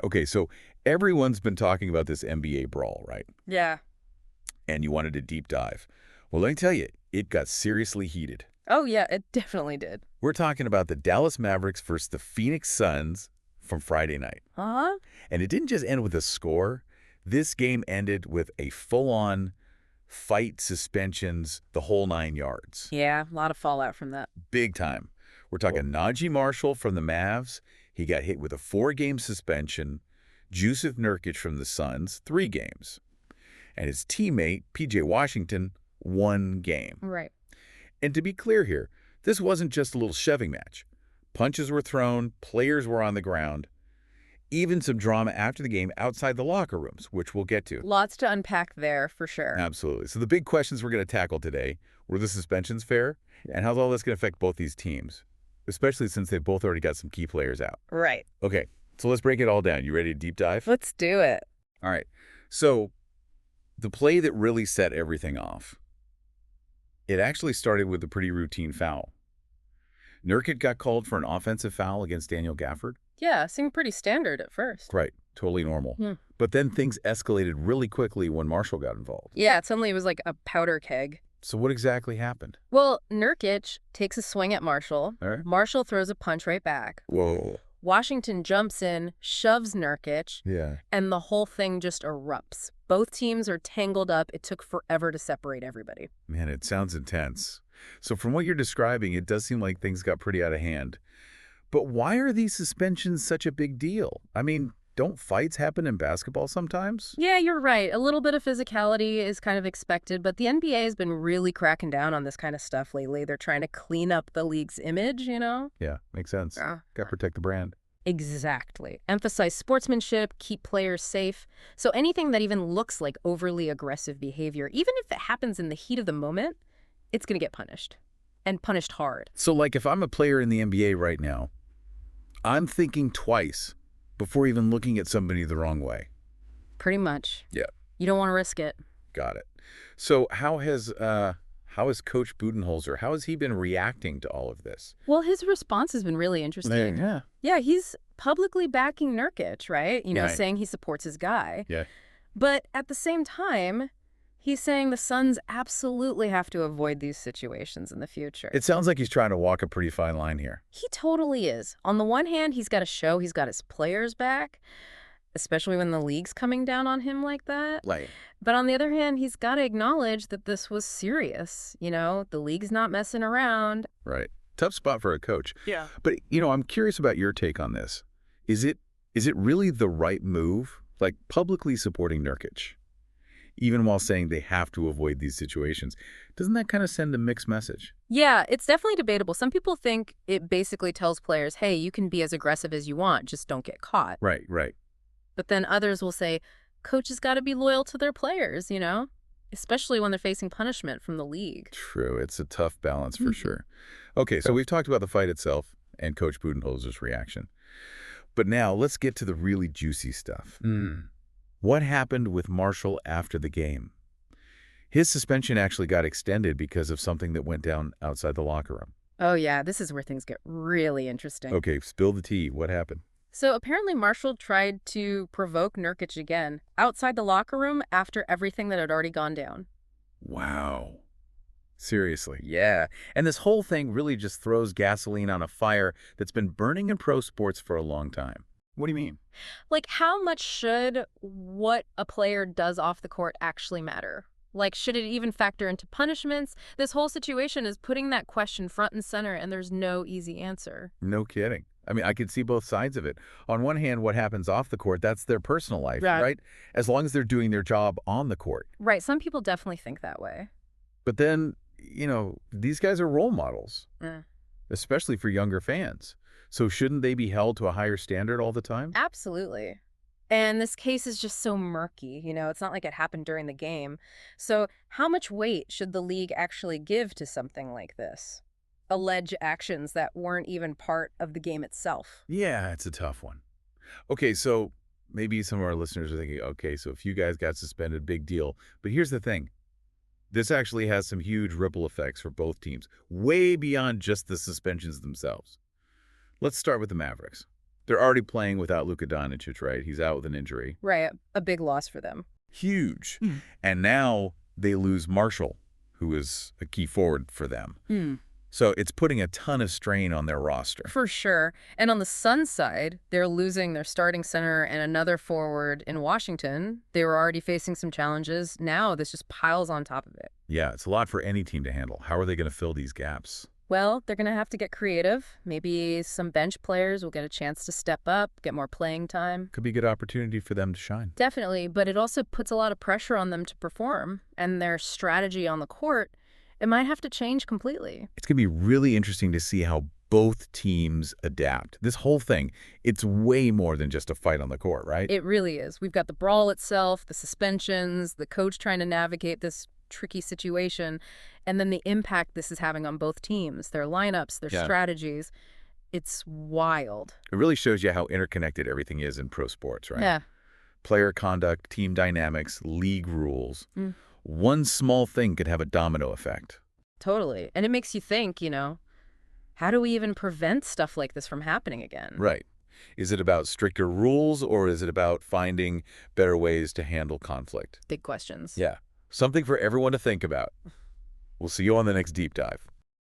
Okay, so everyone's been talking about this NBA Brawl, right? Yeah. And you wanted a deep dive. Well, let me tell you, it got seriously heated. Oh, yeah, it definitely did. We're talking about the Dallas Mavericks versus the Phoenix Suns from Friday night. Uh-huh. And it didn't just end with a score. This game ended with a full-on fight, suspensions, the whole 9 yards. Yeah, a lot of fallout from that. Big time. We're talking Naji Marshall from the Mavs. He got hit with a 4-game suspension. Jusuf Nurkic from the Suns, 3 games. And his teammate, P.J. Washington, 1 game. Right. And to be clear here, this wasn't just a little shoving match. Punches were thrown, players were on the ground, even some drama after the game outside the locker rooms, which we'll get to. Lots to unpack there, for sure. Absolutely. So the big questions we're going to tackle today, were the suspensions fair? And how's all this going to affect both these teams? Especially since they've both already got some key players out. Right. Okay, so let's break it all down. You ready to deep dive? Let's do it. All right. So the play that really set everything off, it actually started with a pretty routine foul. Nurkic got called for an offensive foul against Daniel Gafford. Yeah, seemed pretty standard at first. Right, totally normal. Hmm. But then things escalated really quickly when Marshall got involved. Yeah, suddenly it was like a powder keg. So what exactly happened? Well, Nurkic takes a swing at Marshall. All right. Marshall throws a punch right back. Whoa. Washington jumps in, shoves Nurkic, Yeah. and the whole thing just erupts. Both teams are tangled up. It took forever to separate everybody. Man, it sounds intense. So from what you're describing, it does seem like things got pretty out of hand. But why are these suspensions such a big deal? I mean, don't fights happen in basketball sometimes? Yeah, you're right. A little bit of physicality is kind of expected, but the NBA has been really cracking down on this kind of stuff lately. They're trying to clean up the league's image, you know? Yeah, makes sense. Got to protect the brand. Exactly. Emphasize sportsmanship, keep players safe. So anything that even looks like overly aggressive behavior, even if it happens in the heat of the moment, it's going to get punished. And punished hard. So like if I'm a player in the NBA right now, I'm thinking twice before even looking at somebody the wrong way. Pretty much. Yeah. You don't want to risk it. Got it. So how has Coach Budenholzer, how has he been reacting to all of this? Well, his response has been really interesting. Yeah. Yeah, he's publicly backing Nurkic, right? You know, Right. saying he supports his guy. Yeah. But at the same time, he's saying the Suns absolutely have to avoid these situations in the future. It sounds like he's trying to walk a pretty fine line here. He totally is. On the one hand, he's got to show he's got his players back, especially when the league's coming down on him like that. Like, But on the other hand, he's got to acknowledge that this was serious. You know, the league's not messing around. right. Tough spot for a coach. Yeah. But, I'm curious about your take on this. Is it really the right move, like publicly supporting Nurkic, even while saying they have to avoid these situations? Doesn't that kind of send a mixed message? Yeah, it's definitely debatable. Some people think it basically tells players, hey, you can be as aggressive as you want, just don't get caught. Right. But then others will say, coaches got to be loyal to their players, you know, especially when they're facing punishment from the league. True. It's a tough balance for sure. Okay, so we've talked about the fight itself and Coach Budenholzer's reaction. But now let's get to the really juicy stuff. What happened with Marshall after the game? His suspension actually got extended because of something that went down outside the locker room. Oh, yeah, this is where things get really interesting. Okay, spill the tea. What happened? So apparently Marshall tried to provoke Nurkic again outside the locker room after everything that had already gone down. Wow. Seriously. Yeah. And this whole thing really just throws gasoline on a fire that's been burning in pro sports for a long time. What do you mean? Like, how much should what a player does off the court actually matter? Like, should it even factor into punishments? This whole situation is putting that question front and center, and there's no easy answer. No kidding. I mean, I could see both sides of it. On one hand, what happens off the court, that's their personal life, right? As long as they're doing their job on the court. Right. Some people definitely think that way. But then, these guys are role models, Mm. especially for younger fans. So shouldn't they be held to a higher standard all the time? Absolutely. And this case is just so murky, you know, it's not like it happened during the game. So how much weight should the league actually give to something like this? Alleged actions that weren't even part of the game itself. Yeah, it's a tough one. Okay, so maybe some of our listeners are thinking, okay, so if you guys got suspended, big deal. But here's the thing. This actually has some huge ripple effects for both teams, way beyond just the suspensions themselves. Let's start with the Mavericks. They're already playing without Luka Doncic, right? He's out with an injury. Right, a big loss for them. Huge. And now they lose Marshall, who is a key forward for them. So it's putting a ton of strain on their roster. For sure. And on the Suns side, they're losing their starting center and another forward in Washington. They were already facing some challenges. Now this just piles on top of it. Yeah, it's a lot for any team to handle. How are they going to fill these gaps? Well, they're going to have to get creative. Maybe some bench players will get a chance to step up, get more playing time. Could be a good opportunity for them to shine. Definitely, but it also puts a lot of pressure on them to perform. And their strategy on the court, it might have to change completely. It's going to be really interesting to see how both teams adapt. This whole thing, it's way more than just a fight on the court, right? It really is. We've got the brawl itself, the suspensions, the coach trying to navigate this tricky situation, and then the impact this is having on both teams, their lineups, their strategies. It's wild. It really shows you how interconnected everything is in pro sports, right? Yeah. Player conduct, team dynamics, league rules. One small thing could have a domino effect. Totally. And it makes you think, how do we even prevent stuff like this from happening again? Right. Is it about stricter rules, or is it about finding better ways to handle conflict? Big questions. Yeah. Something for everyone to think about. We'll see you on the next Deep Dive.